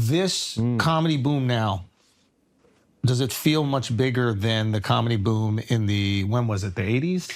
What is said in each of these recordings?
this comedy boom now, does it feel much bigger than the comedy boom in the, when was it, the 80s?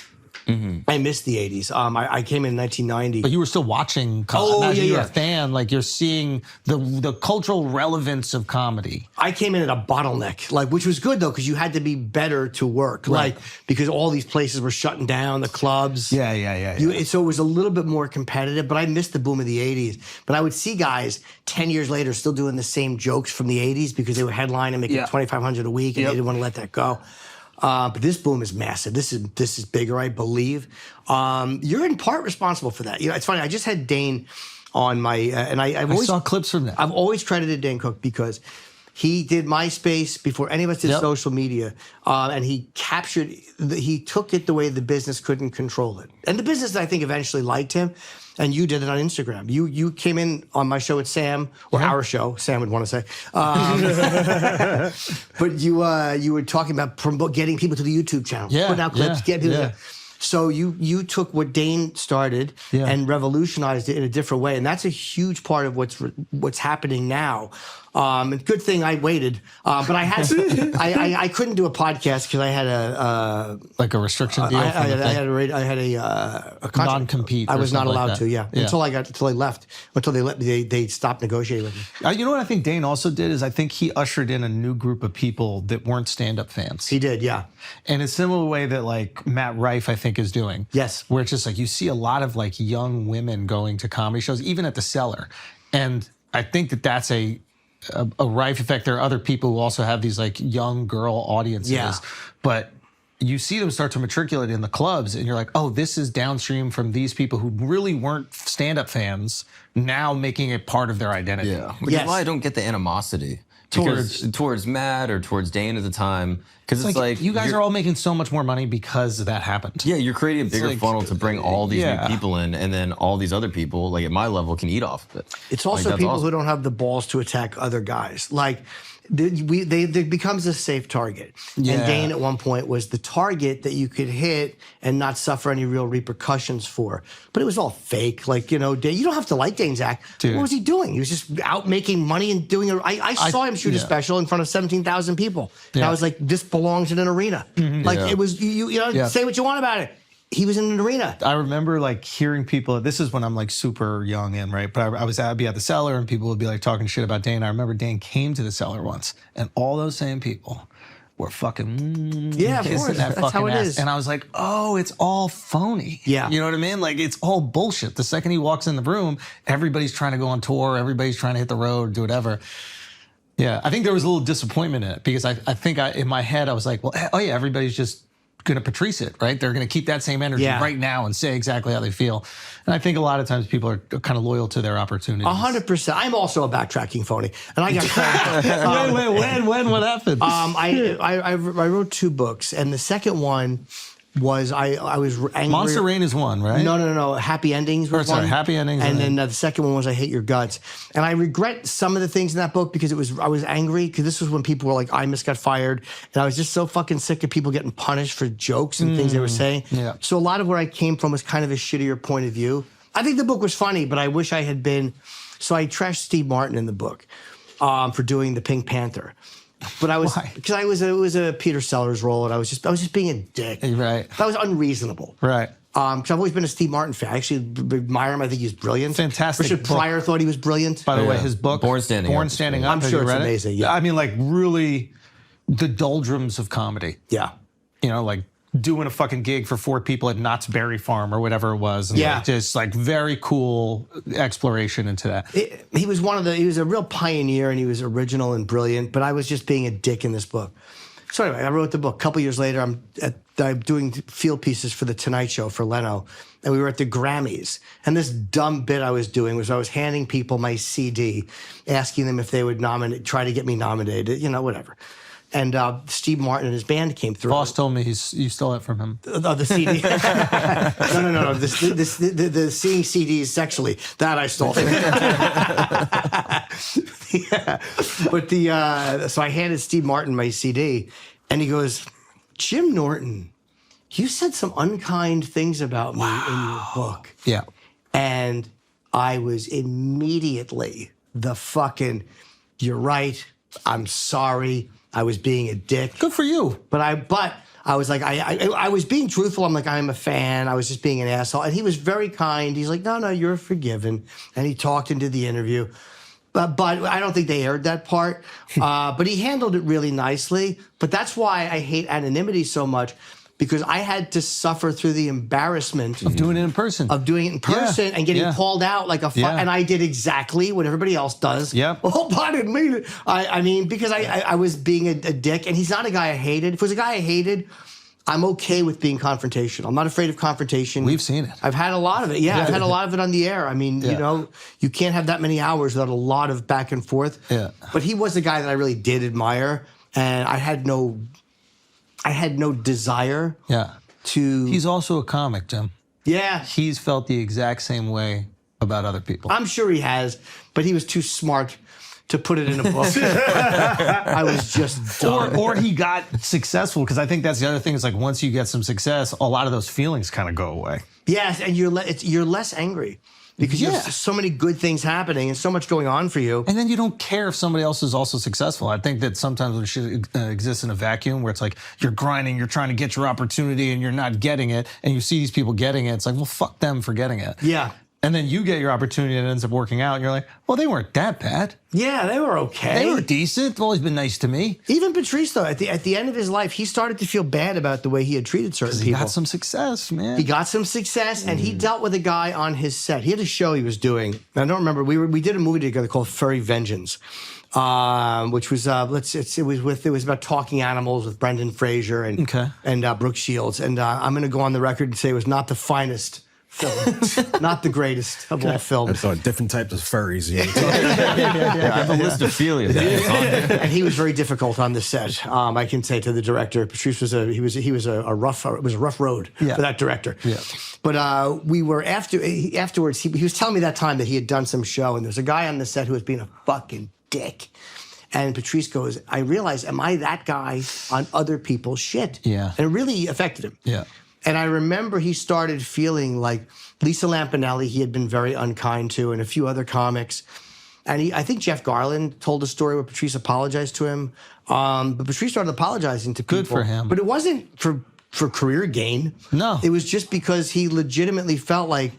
I missed the 80s. I came in 1990. But you were still watching. Imagine you're a fan. Like you're seeing the cultural relevance of comedy. I came in at a bottleneck, like, which was good though, because you had to be better to work, Right. like because all these places were shutting down, the clubs. Yeah. So it was a little bit more competitive. But I missed the boom of the 80s. But I would see guys 10 years later still doing the same jokes from the 80s because they were headlining, making $2,500 a week, and they didn't want to let that go. But this boom is massive. This is bigger, I believe. You're in part responsible for that. You know, it's funny. I just had Dane on my, and I saw clips from that. I've always credited Dane Cook because he did MySpace before any of us did social media, and he captured. He took it the way the business couldn't control it, and the business I think eventually liked him. And you did it on Instagram. You came in on my show with Sam, or our show, Sam would want to say. But you were talking about getting people to the YouTube channel, putting out clips, getting people. So you took what Dane started and revolutionized it in a different way, and that's a huge part of what's happening now. And good thing I waited, but I had I couldn't do a podcast because I had a restriction deal. I had a non-compete. I was not allowed like to. Until I left. Until they stopped negotiating with me. You know what I think Dane also did is I think he ushered in a new group of people that weren't stand-up fans. He did, yeah. In a similar way that like Matt Rife I think is doing. Yes. Where it's just like you see a lot of like young women going to comedy shows, even at the Cellar, and I think that that's a Rife effect. There are other people who also have these like young girl audiences, but you see them start to matriculate in the clubs and you're like, oh, this is downstream from these people who really weren't stand-up fans now making it part of their identity. Yeah, which is why I don't get the animosity towards Matt or towards Dane at the time, because it's like you guys are all making so much more money because that happened. Yeah, you're creating a bigger funnel to bring all these new people in, and then all these other people, like at my level, can eat off of it. It's also people who don't have the balls to attack other guys. Like, it becomes a safe target. Yeah. And Dane at one point was the target that you could hit and not suffer any real repercussions for. But it was all fake. Like, you know, Dane, you don't have to like Dane's act. Dude. What was he doing? He was just out making money and doing it. I saw him shoot a special in front of 17,000 people. And I was like, this belongs in an arena. Like, it was, you know, say what you want about it. He was in an arena. I remember like hearing people, this is when I'm like super young in, right? But I'd be at the Cellar and people would be like talking shit about Dane. I remember Dane came to the Cellar once and all those same people were fucking of course. That's how it is. And I was like, oh, it's all phony. Yeah. You know what I mean? Like it's all bullshit. The second he walks in the room, everybody's trying to go on tour. Everybody's trying to hit the road, do whatever. Yeah, I think there was a little disappointment in it because I think in my head I was like, well, oh yeah, everybody's just going to Patrice it, right? They're going to keep that same energy right now and say exactly how they feel. And I think a lot of times people are kind of loyal to their opportunities. 100%. I'm also a backtracking phony, and I got called. When? What happened? I wrote 2 books, and the second one was I was angry. Monster Rain is one, right? No. Happy Endings was one. Happy Endings. And then the second one was I Hate Your Guts. And I regret some of the things in that book because I was angry because this was when people were like, Imus got fired. And I was just so fucking sick of people getting punished for jokes and things they were saying. Yeah. So a lot of where I came from was kind of a shittier point of view. I think the book was funny, but I wish I had been. So I trashed Steve Martin in the book for doing the Pink Panther. But I was because it was a Peter Sellers role, and I was just being a dick. Right. That was unreasonable. Right. Because I've always been a Steve Martin fan. I actually admire him. I think he's brilliant. Fantastic. Richard Pryor thought he was brilliant. By the way, his book Born Standing Up. I'm sure it's amazing. Yeah. I mean, like really, the doldrums of comedy. Yeah. You know, like doing a fucking gig for 4 people at Knott's Berry Farm or whatever it was. And like, just like very cool exploration into that. He was he was a real pioneer and he was original and brilliant, but I was just being a dick in this book. So anyway, I wrote the book. A couple years later, I'm doing field pieces for The Tonight Show for Leno, and we were at the Grammys. And this dumb bit I was doing was I was handing people my CD, asking them if they would try to get me nominated, you know, whatever. And Steve Martin and his band came through. Boss told me you stole it from him. The CD. No. The seeing CDs sexually, that I stole. But so I handed Steve Martin my CD, and he goes, Jim Norton, you said some unkind things about me in your book. Yeah. And I was immediately the fucking you're right. I'm sorry. I was being a dick. Good for you. But I was like, I was being truthful. I'm like, I'm a fan. I was just being an asshole. And he was very kind. He's like, no, you're forgiven. And he talked into the interview. But I don't think they aired that part. But he handled it really nicely. But that's why I hate anonymity so much, because I had to suffer through the embarrassment of doing it in person. And getting called out like a and I did exactly what everybody else does. Yep. Oh, I didn't mean it. I mean, because I was being a dick, and he's not a guy I hated. If it was a guy I hated, I'm okay with being confrontational. I'm not afraid of confrontation. We've seen it. I've had a lot of it. Yeah, I've had a lot of it on the air. I mean, you know, you can't have that many hours without a lot of back and forth. Yeah. But he was a guy that I really did admire, and I had no desire. Yeah. He's also a comic, Jim. Yeah. He's felt the exact same way about other people. I'm sure he has, but he was too smart to put it in a book. I was just dumb. Or he got successful, because I think that's the other thing. Is like once you get some success, a lot of those feelings kind of go away. Yes, and you're less angry, because you have so many good things happening and so much going on for you. And then you don't care if somebody else is also successful. I think that sometimes when shit exists in a vacuum where it's like you're grinding, you're trying to get your opportunity and you're not getting it, and you see these people getting it, it's like, well, fuck them for getting it. Yeah. And then you get your opportunity and it ends up working out, and you're like, well, they weren't that bad. Yeah, they were okay. They were decent. They've always been nice to me. Even Patrice, though, at the end of his life, he started to feel bad about the way he had treated certain people. He got some success, man. He got some success, and he dealt with a guy on his set. He had a show he was doing. I don't remember. We did a movie together called Furry Vengeance, which was it was about talking animals with Brendan Fraser and Brooke Shields. And I'm going to go on the record and say it was not the finest film, not the greatest of all films. So different types of furries. I have a list of philias. And he was very difficult on the set. I can say to the director, Patrice was a rough road for that director. Yeah. But we were afterwards. He was telling me that time that he had done some show, and there was a guy on the set who was being a fucking dick. And Patrice goes, I realized, am I that guy on other people's shit? Yeah. And it really affected him. Yeah. And I remember he started feeling like Lisa Lampanelli, he had been very unkind to, and a few other comics. And I think Jeff Garland told a story where Patrice apologized to him. But Patrice started apologizing to people. Good for him. But it wasn't for career gain. No. It was just because he legitimately felt like,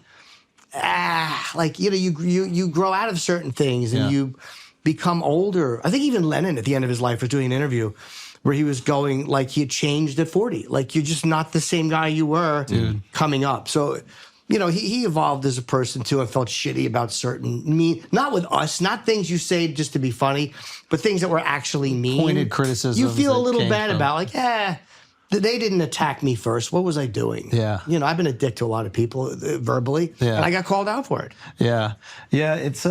you grow out of certain things and you become older. I think even Lennon at the end of his life was doing an interview where he was going like he had changed at 40. Like, you're just not the same guy you were coming up. So, he evolved as a person too, and felt shitty about certain not with us, not things you say just to be funny, but things that were actually mean. Pointed criticisms. You feel a little bad about like, they didn't attack me first. What was I doing? Yeah. I've been a dick to a lot of people verbally, and I got called out for it. Yeah. Yeah, it's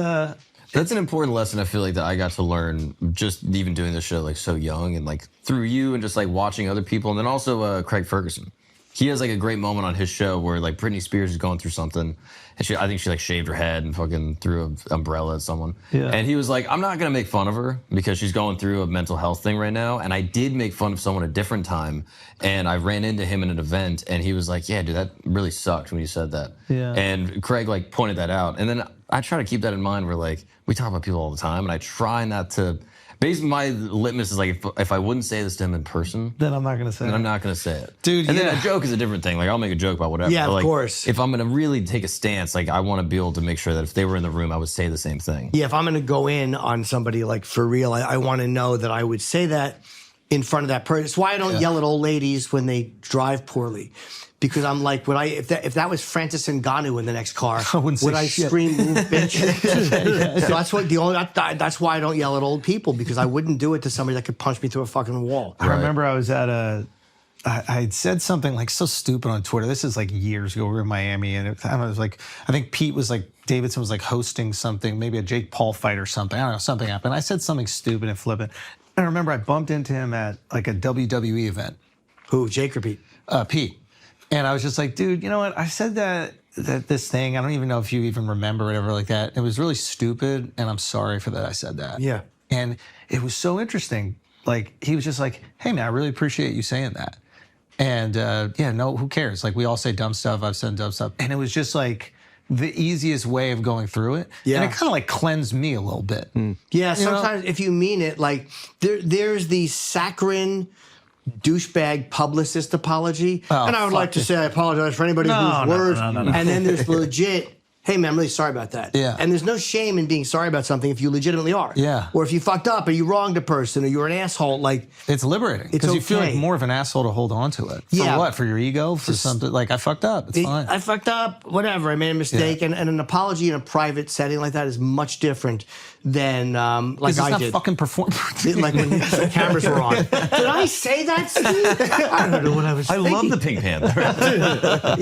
That's an important lesson I feel like that I got to learn just even doing this show like so young, and like through you and just like watching other people. And then also Craig Ferguson. He has like a great moment on his show where like Britney Spears is going through something, and I think she like shaved her head and fucking threw an umbrella at someone. Yeah. And he was like, I'm not gonna make fun of her because she's going through a mental health thing right now. And I did make fun of someone a different time, and I ran into him in an event, and he was like, yeah, dude, that really sucked when you said that. Yeah. And Craig like pointed that out, and then I try to keep that in mind where like we talk about people all the time, and I try not to. Basically, my litmus is like if I wouldn't say this to him in person, then I'm not going to say it. Then I'm not going to say it. Dude, and then a joke is a different thing. Like, I'll make a joke about whatever. Yeah, but, like, of course. If I'm going to really take a stance, like, I want to be able to make sure that if they were in the room, I would say the same thing. Yeah, if I'm going to go in on somebody, like, for real, I want to know that I would say that in front of that person. It's why I don't yell at old ladies when they drive poorly. Because I'm like, if that was Francis Ngannou in the next car, would I scream, move, bitch? So that's why I don't yell at old people, because I wouldn't do it to somebody that could punch me through a fucking wall. I remember I was at I had said something like so stupid on Twitter. This is like years ago. We were in Miami, and it was like, I think Pete was like, Davidson was like hosting something, maybe a Jake Paul fight or something. I don't know, something happened. I said something stupid and flippant. And I remember I bumped into him at like a WWE event. Who, Jake or Pete? Pete. And I was just like, dude, you know what? I said that this thing, I don't even know if you even remember or whatever like that. It was really stupid, and I'm sorry for that I said that. Yeah. And it was so interesting. Like, he was just like, hey, man, I really appreciate you saying that. And no, who cares? Like, we all say dumb stuff. I've said dumb stuff. And it was just like, the easiest way of going through it. Yeah. And it kind of like cleansed me a little bit. Yeah, sometimes if you mean it, like there's the saccharine douchebag publicist apology. And I would like to say I apologize for anybody whose words. No. And then there's legit, hey man, I'm really sorry about that. Yeah. And there's no shame in being sorry about something if you legitimately are. Yeah. Or if you fucked up or you wronged a person or you were an asshole, like It's liberating. It's Because you feel like okay. more of an asshole to hold on to it. For Yeah. what? For your ego? For something? Like, I fucked up. It's fine. I fucked up, whatever. I made a mistake. And an apology in a private setting like that is much different than like it's I not did. fucking perform. Like when the cameras were on. Did I say that, Steve? I don't know what I was I thinking. love the Pink Panther.